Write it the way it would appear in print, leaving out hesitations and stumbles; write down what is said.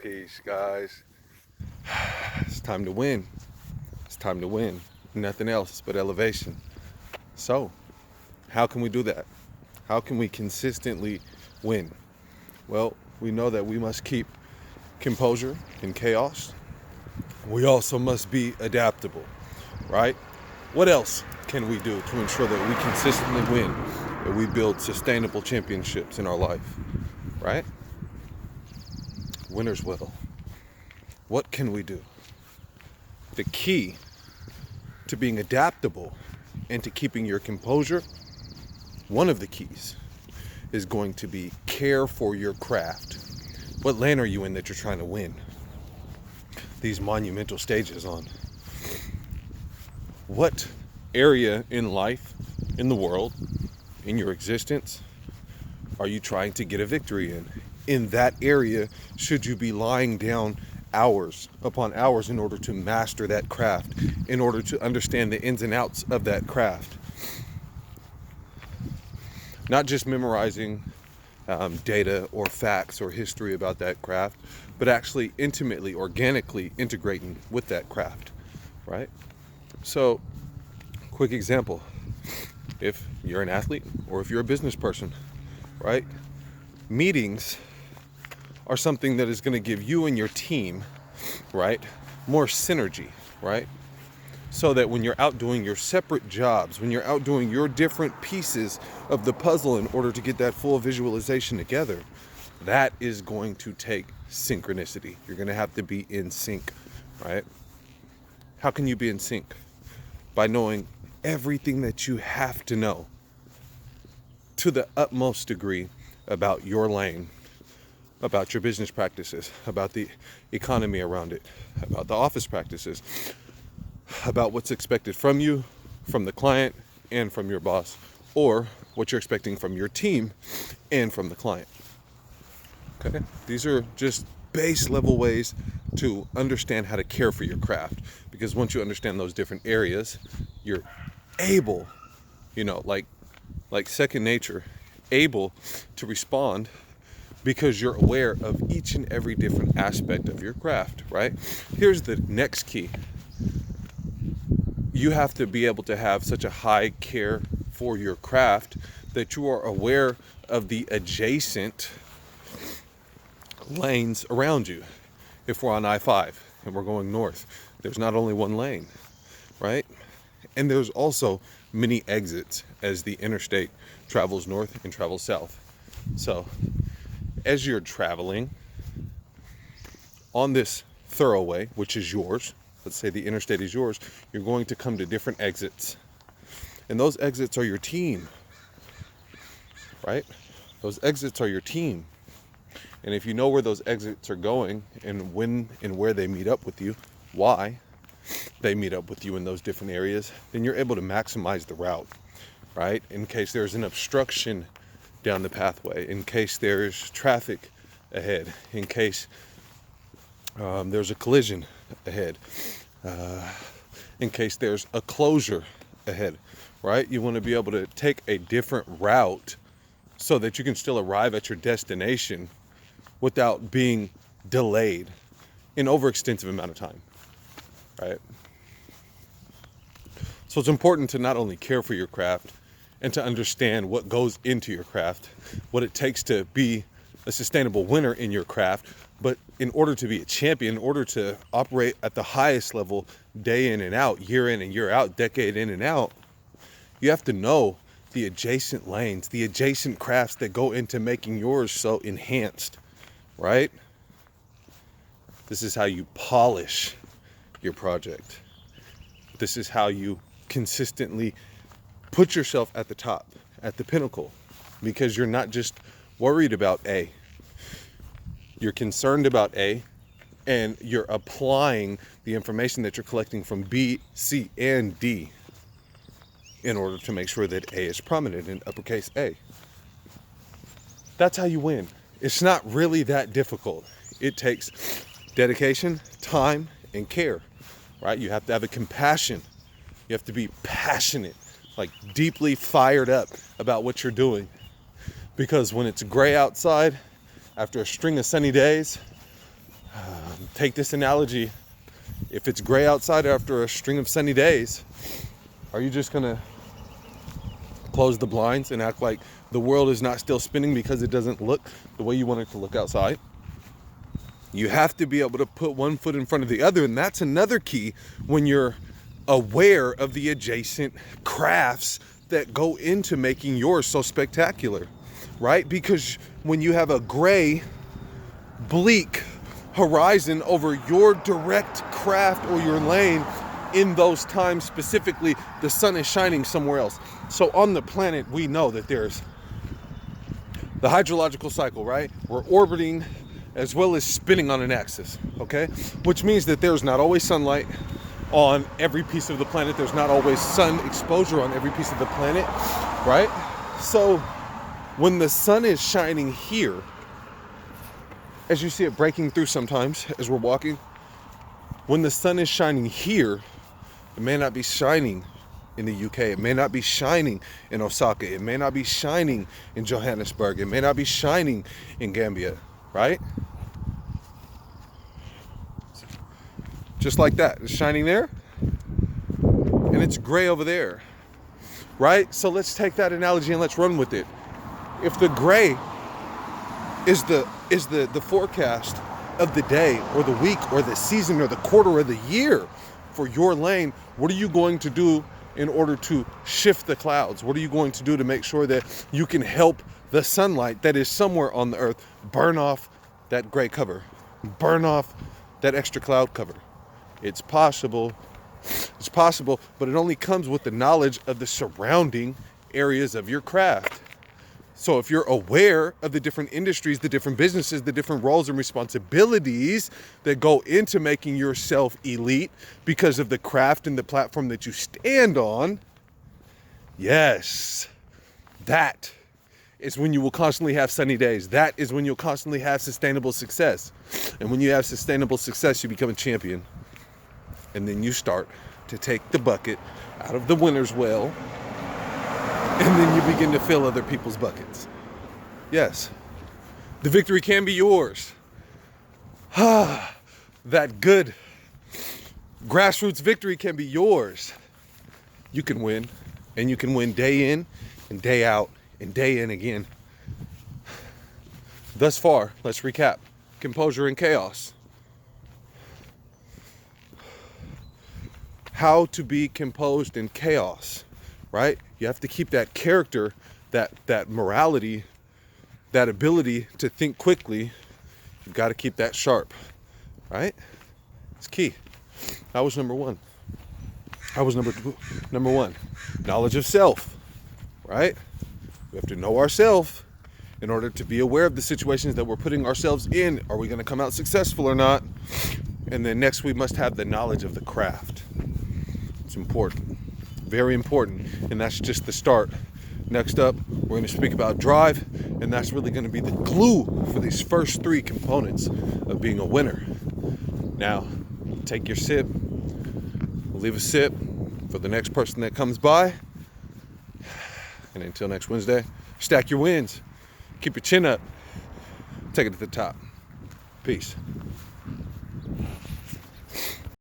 Peace, guys. It's time to win. It's time to win. Nothing else but elevation. So, how can we do that? How can we consistently win? Well, we know that we must keep composure in chaos. We also must be adaptable, right? What else can we do to ensure that we consistently win, that we build sustainable championships in our life, right? Winners will. What can we do? The key to being adaptable and to keeping your composure, one of the keys is going to be care for your craft. What lane are you in that you're trying to win these monumental stages on? What area in life, in the world, in your existence, are you trying to get a victory in? In that area, should you be lying down hours upon hours in order to master that craft, in order to understand the ins and outs of that craft? Not just memorizing data or facts or history about that craft, but actually intimately, organically integrating with that craft, right? So, quick example. If you're an athlete or if you're a business person, right? Meetings are something that is going to give you and your team, right, more synergy, right? So that when you're out doing your separate jobs, when you're out doing your different pieces of the puzzle in order to get that full visualization together, that is going to take synchronicity. You're going to have to be in sync, right? How can you be in sync? By knowing everything that you have to know to the utmost degree about your lane, about your business practices, about the economy around it, about the office practices, about what's expected from you, from the client, and from your boss, or what you're expecting from your team and from the client. Okay? These are just base level ways to understand how to care for your craft, because once you understand those different areas, you're able, like second nature, able to respond because you're aware of each and every different aspect of your craft, right? Here's the next key. You have to be able to have such a high care for your craft that you are aware of the adjacent lanes around you. If we're on I-5 and we're going north, there's not only one lane, right? And there's also many exits as the interstate travels north and travels south. So as you're traveling on this thoroughway, which is yours, let's say the interstate is yours, you're going to come to different exits. And those exits are your team, right? Those exits are your team. And if you know where those exits are going and when and where they meet up with you, why they meet up with you in those different areas, then you're able to maximize the route, right? In case there's an obstruction down the pathway, in case there's traffic ahead, in case there's a collision ahead, in case there's a closure ahead, right? You want to be able to take a different route so that you can still arrive at your destination without being delayed in overextensive amount of time, right? So it's important to not only care for your craft and to understand what goes into your craft, what it takes to be a sustainable winner in your craft, but in order to be a champion, in order to operate at the highest level day in and out, year in and year out, decade in and out, you have to know the adjacent lanes, the adjacent crafts that go into making yours so enhanced, right? This is how you polish your project. This is how you consistently put yourself at the top, at the pinnacle, because you're not just worried about A. You're concerned about A, and you're applying the information that you're collecting from B, C, and D in order to make sure that A is prominent in uppercase A. That's how you win. It's not really that difficult. It takes dedication, time, and care, right? You have to have a compassion. You have to be passionate, like deeply fired up about what you're doing. Because when it's gray outside, after a string of sunny days, Take this analogy. If it's gray outside after a string of sunny days, are you just gonna close the blinds and act like the world is not still spinning because it doesn't look the way you want it to look outside? You have to be able to put one foot in front of the other, and that's another key when you're aware of the adjacent crafts that go into making yours so spectacular, right? Because when you have a gray, bleak horizon over your direct craft or your lane, in those times specifically, the sun is shining somewhere else. So on the planet, we know that there's the hydrological cycle, right? We're orbiting as well as spinning on an axis, okay? Which means that there's not always sunlight on every piece of the planet. There's not always sun exposure on every piece of the planet, right? So when the sun is shining here, as you see it breaking through sometimes as we're walking, when the sun is shining here, it may not be shining in the UK. It may not be shining in Osaka. It may not be shining in Johannesburg. It may not be shining in Gambia, right? Just like that. It's shining there and it's gray over there, right? So let's take that analogy and let's run with it. If the gray is the forecast of the day or the week or the season or the quarter or the year for your lane, what are you going to do in order to shift the clouds? What are you going to do to make sure that you can help the sunlight that is somewhere on the earth burn off that gray cover, burn off that extra cloud cover? It's possible, but it only comes with the knowledge of the surrounding areas of your craft. So if you're aware of the different industries, the different businesses, the different roles and responsibilities that go into making yourself elite because of the craft and the platform that you stand on, yes, that is when you will constantly have sunny days. That is when you'll constantly have sustainable success. And when you have sustainable success, you become a champion. And then you start to take the bucket out of the winner's well, and then you begin to fill other people's buckets. Yes, the victory can be yours. That good grassroots victory can be yours. You can win, and you can win day in and day out and day in again. Thus far, let's recap. Composure and chaos. How to be composed in chaos, right? You have to keep that character, that morality, that ability to think quickly. You've got to keep that sharp, right? It's key. That was number one. That was number one. Knowledge of self, right? We have to know ourselves in order to be aware of the situations that we're putting ourselves in. Are we going to come out successful or not? And then next, we must have the knowledge of the craft. It's important, very important, and that's just the start. Next up, we're going to speak about drive, and that's really going to be the glue for these first three components of being a winner. Now, take your sip, leave a sip for the next person that comes by, and until next Wednesday, stack your wins, keep your chin up, take it to the top. Peace.